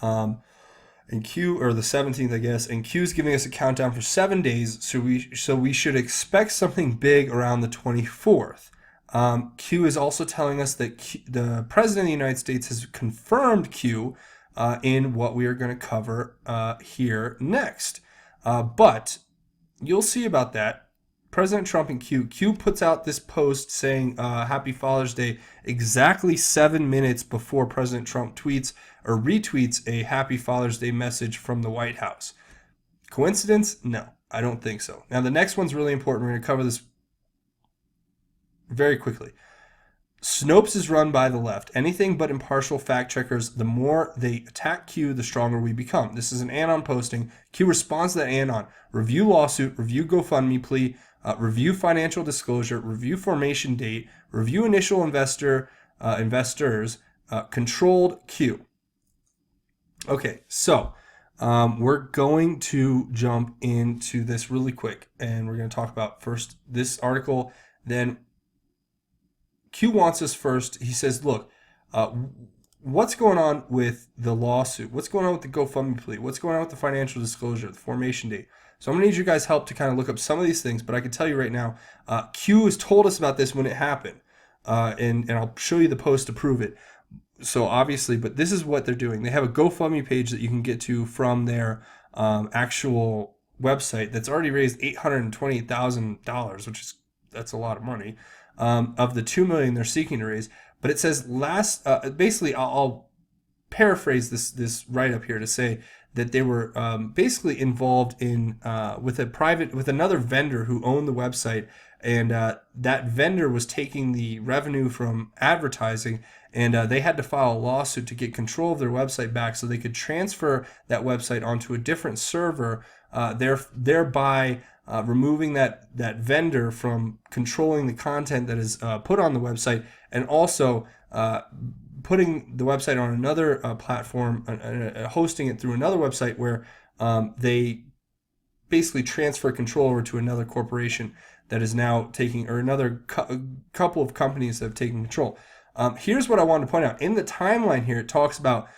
and Q, or the 17th, I guess, and Q's giving us a countdown for 7 days. So we should expect something big around the 24th. Q is also telling us that the President of the United States has confirmed Q in what we are going to cover here next. But you'll see about that. President Trump and Q puts out this post saying Happy Father's Day exactly 7 minutes before President Trump tweets or retweets a Happy Father's Day message from the White House. Coincidence? No, I don't think so. Now, the next one's really important. We're going to cover this very quickly. Snopes is run by the left. Anything but impartial fact checkers. The more they attack Q, the stronger we become. This is an ANON posting. Q responds to that ANON. Review lawsuit, review GoFundMe plea, review financial disclosure, review formation date, review initial investors, controlled Q. Okay, so we're going to jump into this really quick, and we're going to talk about first this article, then Q wants us first. He says, look, what's going on with the lawsuit? What's going on with the GoFundMe plea? What's going on with the financial disclosure, the formation date? So I'm going to need your guys' help to kind of look up some of these things, but I can tell you right now, Q has told us about this when it happened, and I'll show you the post to prove it. So obviously, but this is what they're doing. They have a GoFundMe page that you can get to from their actual website that's already raised $828,000, that's a lot of money. Of the $2 million they're seeking to raise, but it says basically I'll paraphrase this write up here to say that they were basically involved in with another vendor who owned the website, and that vendor was taking the revenue from advertising, and they had to file a lawsuit to get control of their website back so they could transfer that website onto a different server, thereby removing that removing from controlling the content that is put on the website, and also putting the website on another platform, hosting it through another website where they basically transfer control over to another corporation that is now taking, or another couple of companies that have taken control. Here's what I wanted to point out. In the timeline here, it talks about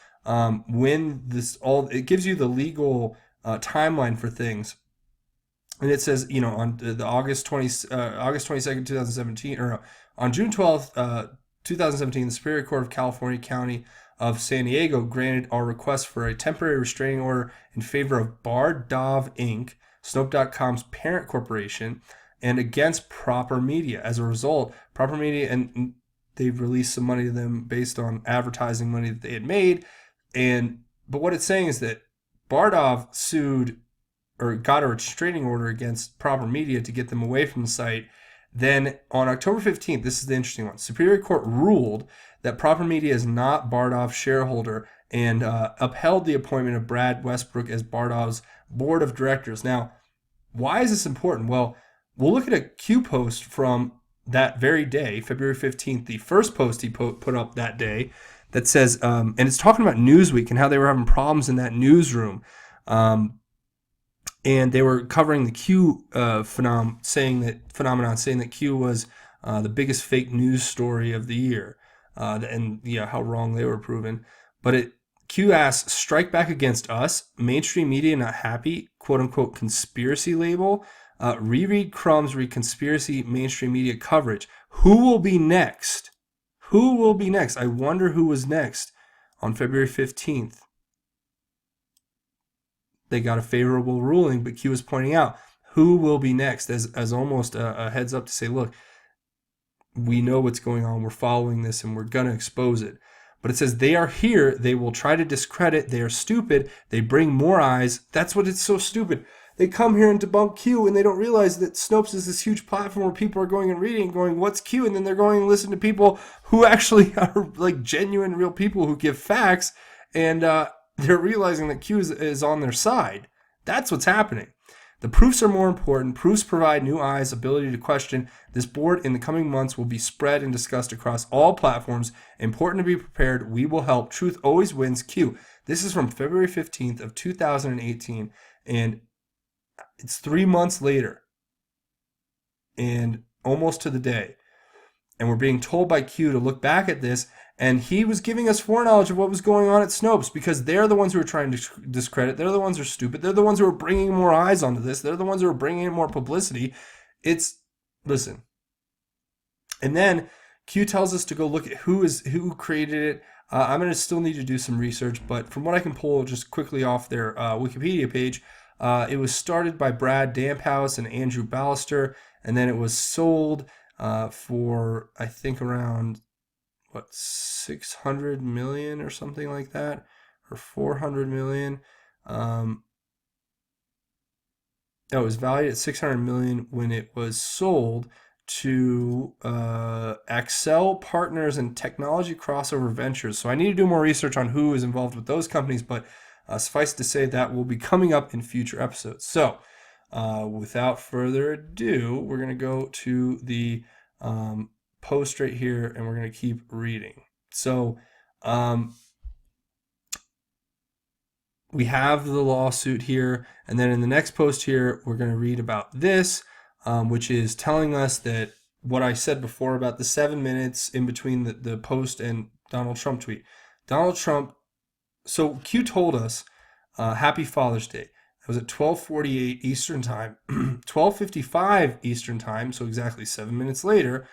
when it gives you the legal timeline for things. And it says, on the August 22nd, 2017, or on June 12th, 2017, the Superior Court of California County of San Diego granted our request for a temporary restraining order in favor of Bardov Inc., Snope.com's parent corporation, and against Proper Media. As a result, Proper Media, and they've released some money to them based on advertising money that they had made. But what it's saying is that Bardov sued, or got a restraining order against Proper Media to get them away from the site. Then on October 15th, this is the interesting one, Superior Court ruled that Proper Media is not Bardov's shareholder and upheld the appointment of Brad Westbrook as Bardov's board of directors. Now, why is this important? Well, we'll look at a Q post from that very day, February 15th, the first post he put up that day that says, and it's talking about Newsweek and how they were having problems in that newsroom. And they were covering the Q phenomenon, saying that Q was the biggest fake news story of the year, and how wrong they were proven. But Q asks, strike back against us, mainstream media not happy, quote unquote conspiracy label. Reread crumbs, read conspiracy mainstream media coverage. Who will be next? Who will be next? I wonder who was next on February 15th. They got a favorable ruling, but Q was pointing out who will be next as almost a heads up to say, look, we know what's going on. We're following this and we're going to expose it. But it says they are here. They will try to discredit. They are stupid. They bring more eyes. That's what it's so stupid. They come here and debunk Q and they don't realize that Snopes is this huge platform where people are going and reading and going, what's Q? And then they're going and listen to people who actually are like genuine, real people who give facts. And they're realizing that Q is on their side. That's what's happening. The proofs are more important. Proofs provide new eyes, ability to question. This board in the coming months will be spread and discussed across all platforms. Important to be prepared. We will help. Truth always wins. Q. This is from February 15th of 2018, and it's 3 months later, and almost to the day. And we're being told by Q to look back at this, and he was giving us foreknowledge of what was going on at Snopes, because they're the ones who are trying to discredit. They're the ones who are stupid. They're the ones who are bringing more eyes onto this. They're the ones who are bringing in more publicity. Listen. And then Q tells us to go look at who created it. I'm going to still need to do some research, but from what I can pull just quickly off their Wikipedia page, it was started by Brad Damphouse and Andrew Ballister, and then it was sold for, I think, around 600 million or something like that, or 400 million. It was valued at 600 million when it was sold to Accel Partners and Technology Crossover Ventures. So I need to do more research on who is involved with those companies, but suffice to say that will be coming up in future episodes. So without further ado, we're going to go to the post right here, and we're going to keep reading. So we have the lawsuit here, and then in the next post here, we're going to read about this, which is telling us that what I said before about the 7 minutes in between the post and Donald Trump tweet. Donald Trump, so Q told us, Happy Father's Day. It was at 12:48 Eastern Time, 12:55 Eastern Time, so exactly 7 minutes later,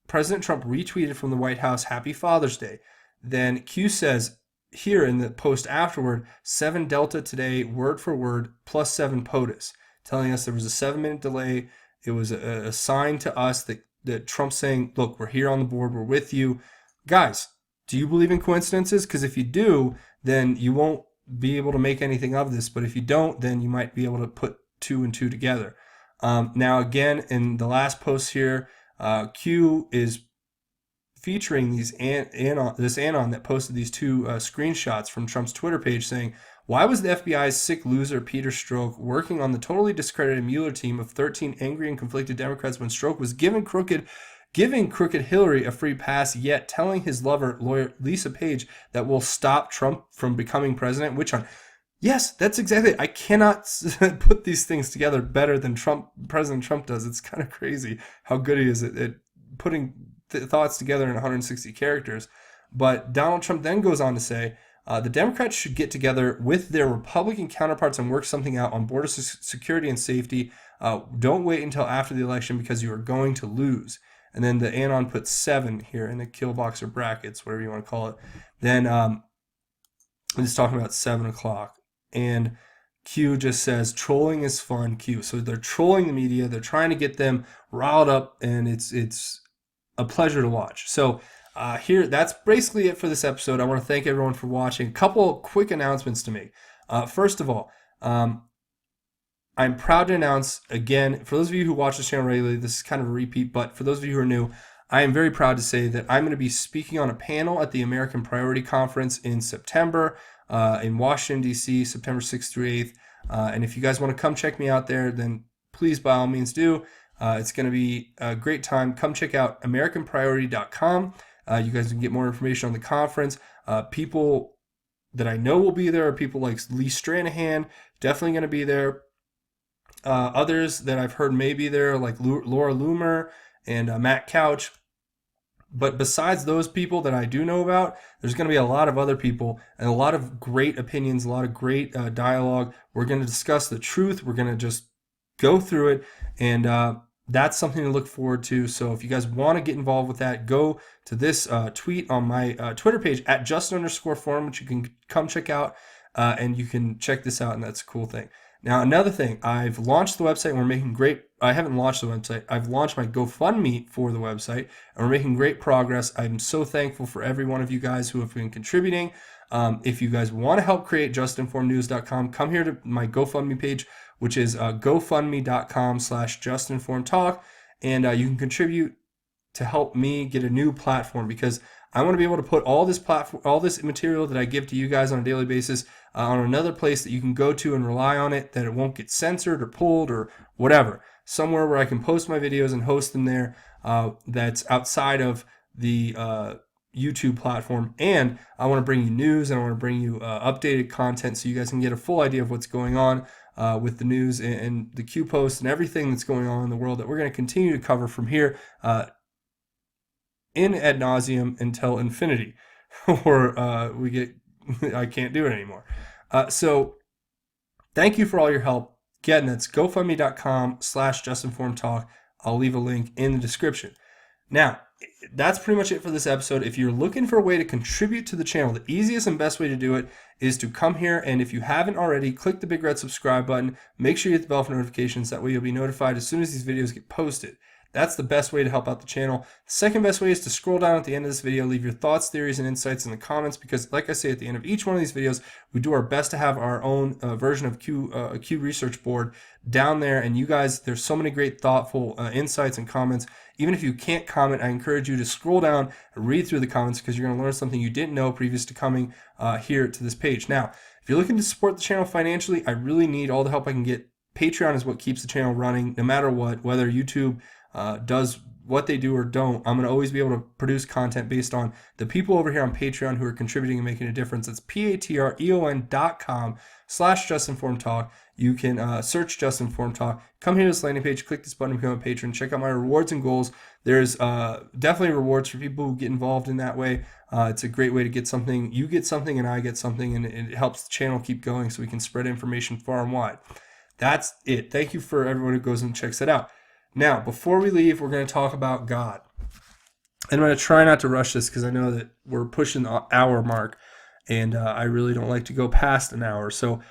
President Trump retweeted from the White House, Happy Father's Day. Then Q says here in the post afterward, 7 Delta today, word for word, plus 7 POTUS, telling us there was a 7-minute delay. It was a sign to us that Trump's saying, look, we're here on the board, we're with you. Guys, do you believe in coincidences? Because if you do, then you won't be able to make anything of this. But if you don't, then you might be able to put 2 and 2 together. Now, again, in the last post here, Q is featuring this ANON that posted these 2 screenshots from Trump's Twitter page saying, why was the FBI's sick loser Peter Strzok working on the totally discredited Mueller team of 13 angry and conflicted Democrats when Strzok was giving crooked Hillary a free pass, yet telling his lover, lawyer Lisa Page, that will stop Trump from becoming president? Which one? Yes, that's exactly it. I cannot put these things together better than President Trump does. It's kind of crazy how good he is at putting thoughts together in 160 characters. But Donald Trump then goes on to say, the Democrats should get together with their Republican counterparts and work something out on border security and safety. Don't wait until after the election because you are going to lose. And then the ANON puts 7 here in the kill box or brackets, whatever you want to call it. Then it's talking about 7 o'clock. And Q just says, trolling is fun, Q. So they're trolling the media. They're trying to get them riled up, and it's a pleasure to watch. So here, that's basically it for this episode. I want to thank everyone for watching. A couple quick announcements to make. First of all, I'm proud to announce, again, for those of you who watch this channel regularly, this is kind of a repeat, but for those of you who are new, I am very proud to say that I'm going to be speaking on a panel at the American Priority Conference in September in Washington, D.C., September 6th through 8th. And if you guys want to come check me out there, then please, by all means, do. It's going to be a great time. Come check out AmericanPriority.com. You guys can get more information on the conference. People that I know will be there are people like Lee Stranahan, definitely going to be there. Others that I've heard may be there, like Laura Loomer and Matt Couch. But besides those people that I do know about, there's going to be a lot of other people and a lot of great opinions, a lot of great dialogue. We're going to discuss the truth. We're going to just go through it. And that's something to look forward to. So if you guys want to get involved with that, go to this tweet on my Twitter page at Justin_Forum, which you can come check out. And you can check this out, and that's a cool thing. Now, another thing, I've launched the website, and we're making great. I haven't launched the website. I've launched my GoFundMe for the website, and we're making great progress. I'm so thankful for every one of you guys who have been contributing. If you guys want to help create justinformednews.com, come here to my GoFundMe page, which is gofundme.com/justinformedtalk, and you can contribute to help me get a new platform, because I want to be able to put all this material that I give to you guys on a daily basis on another place that you can go to and rely on it, that it won't get censored or pulled or whatever. Somewhere where I can post my videos and host them there, that's outside of the YouTube platform. And I want to bring you news, and I want to bring you updated content so you guys can get a full idea of what's going on with the news and the Q posts and everything that's going on in the world that we're going to continue to cover from here in ad nauseum until infinity, or we get I can't do it anymore. So thank you for all your help. Again, that's gofundme.com/justinformedtalk. I'll leave a link in the description. Now, that's pretty much it for this episode. If you're looking for a way to contribute to the channel, the easiest and best way to do it is to come here, and if you haven't already, click the big red subscribe button. Make sure you hit the bell for notifications. That way you'll be notified as soon as these videos get posted. That's the best way to help out the channel. The second best way is to scroll down at the end of this video, leave your thoughts, theories, and insights in the comments, because like I say at the end of each one of these videos, we do our best to have our own version of a Q research board down there. And you guys, there's so many great thoughtful insights and comments. Even if you can't comment, I encourage you to scroll down and read through the comments, because you're going to learn something you didn't know previous to coming here to this page. Now, if you're looking to support the channel financially, I really need all the help I can get. Patreon is what keeps the channel running, no matter what, whether YouTube does what they do or don't. I'm going to always be able to produce content based on the people over here on Patreon who are contributing and making a difference. It's patreon.com/justinformedtalk. You can search Justin Form Talk. Come here to this landing page, click this button to become a patron. Check out my rewards and goals. There's definitely rewards for people who get involved in that way. It's a great way to get something. You get something and I get something, and it helps the channel keep going so we can spread information far and wide. That's it. Thank you for everyone who goes and checks it out. Now, before we leave, we're going to talk about God. And I'm going to try not to rush this, because I know that we're pushing the hour mark, and I really don't like to go past an hour. So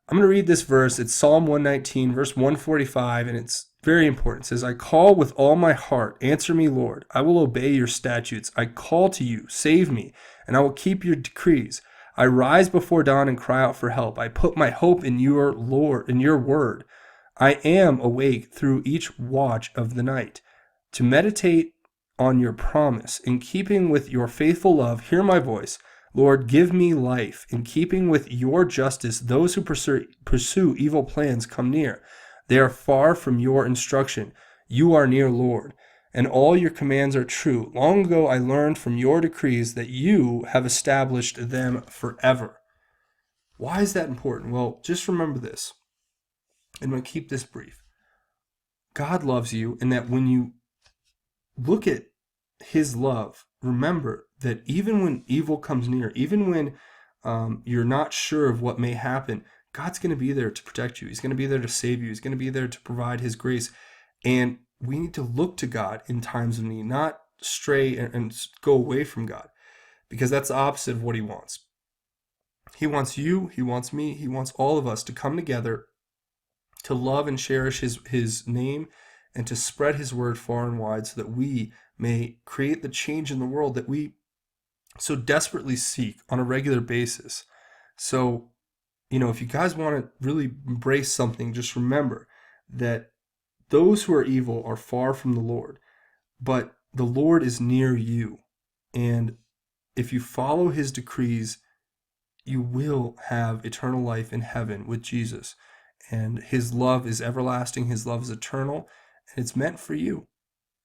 I'm going to read this verse. It's Psalm 119, verse 145, and it's very important. It says, "I call with all my heart. Answer me, Lord. I will obey your statutes. I call to you. Save me, and I will keep your decrees. I rise before dawn and cry out for help. I put my hope in your Lord, in your word. I am awake through each watch of the night to meditate on your promise. In keeping with your faithful love, hear my voice. Lord, give me life. In keeping with your justice, those who pursue evil plans come near. They are far from your instruction. You are near, Lord, and all your commands are true. Long ago I learned from your decrees that you have established them forever." Why is that important? Well, just remember this. I'm going to keep this brief. God loves you, and that when you look at his love, remember that even when evil comes near, even when you're not sure of what may happen, God's going to be there to protect you. He's going to be there to save you. He's going to be there to provide his grace. And we need to look to God in times of need, not stray and go away from God, because that's the opposite of what he wants. He wants you, he wants me, he wants all of us to come together to love and cherish his name, and to spread his word far and wide, so that we may create the change in the world that we so desperately seek on a regular basis. So, if you guys want to really embrace something, just remember that those who are evil are far from the Lord, but the Lord is near you. And if you follow his decrees, you will have eternal life in heaven with Jesus. And his love is everlasting. His love is eternal. And it's meant for you.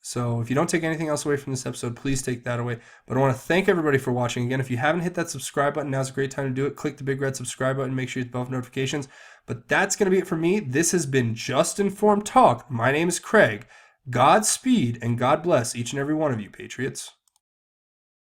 So if you don't take anything else away from this episode, please take that away. But I want to thank everybody for watching. Again, if you haven't hit that subscribe button, now's a great time to do it. Click the big red subscribe button. Make sure it's above notifications. But that's going to be it for me. This has been Just Informed Talk. My name is Craig. Godspeed and God bless each and every one of you, Patriots.